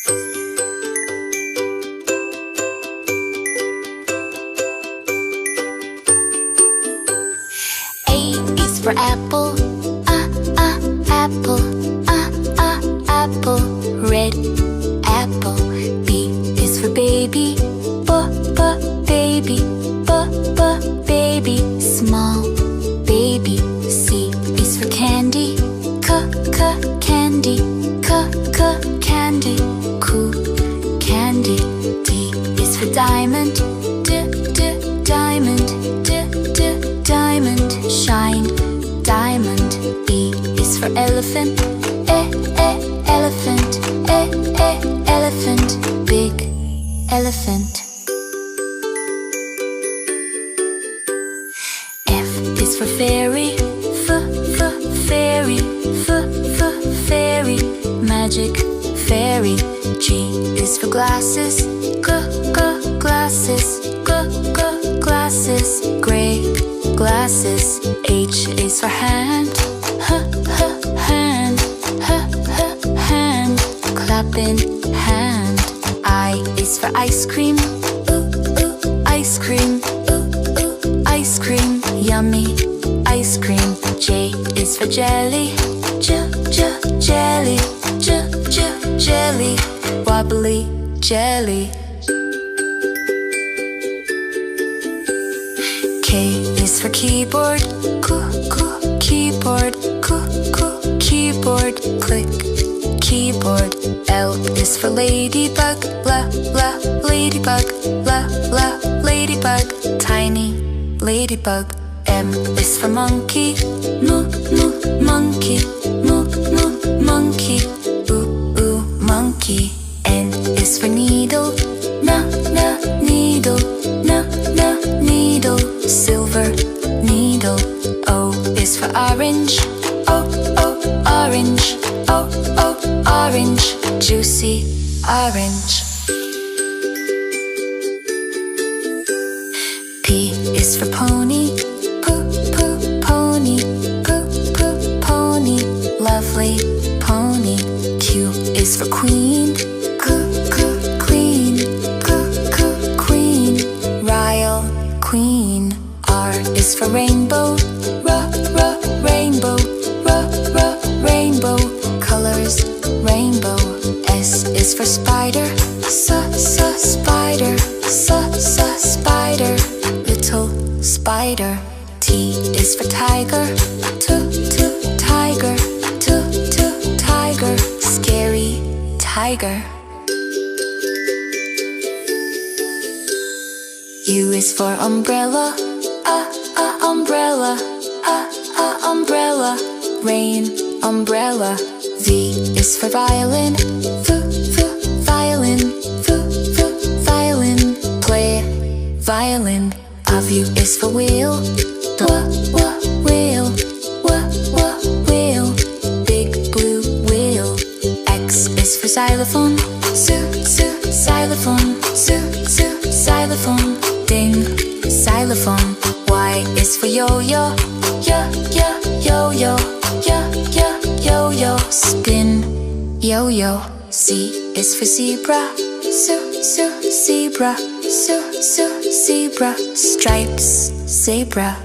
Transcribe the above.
A is for apple, apple, apple, red apple. B is for baby, baby, baby, small baby. C is for candy, candy, candy, cool candy. D is for diamond, diamond, diamond, shine diamond. E is for elephant, elephant, elephant, big elephant. F is for fairy, fairy, fairy, magic fairy. G is for glasses, glasses, glasses, gray glasses. H is for hand, hand, hand, clapping hand. I is for ice cream, ice cream, ice cream, yummy ice cream. J is for jelly, jelly, jelly, wobbly jelly. K is for keyboard, keyboard, keyboard, click keyboard. L is for ladybug, ladybug, ladybug, tiny ladybug. M is for monkey, monkey, monkey, monkey. N is for needle, needle, needle, silver needle. O is for orange, orange, orange, juicy orange. P is for pony, pony, pony, lovely pony. Q is for queen, queen, queen, royal queen. R is for rainbow, rainbow, rainbow, colors rainbow. S is for spider, spider, spider, little spider. T is for tiger, tiger, tiger, scary tiger. U is for umbrella, umbrella, umbrella, rain umbrella. V is for violin, violin, violin, play violin. W is for wheel, wheel, wheel, big blue wheel. X is for xylophone, xylophone, xylophone, ding, xylophone. Y is for yo-yo, yo-yo, yo-yo, spin, yo-yo. Z is for zebra, zebra, zebra, stripes, zebra.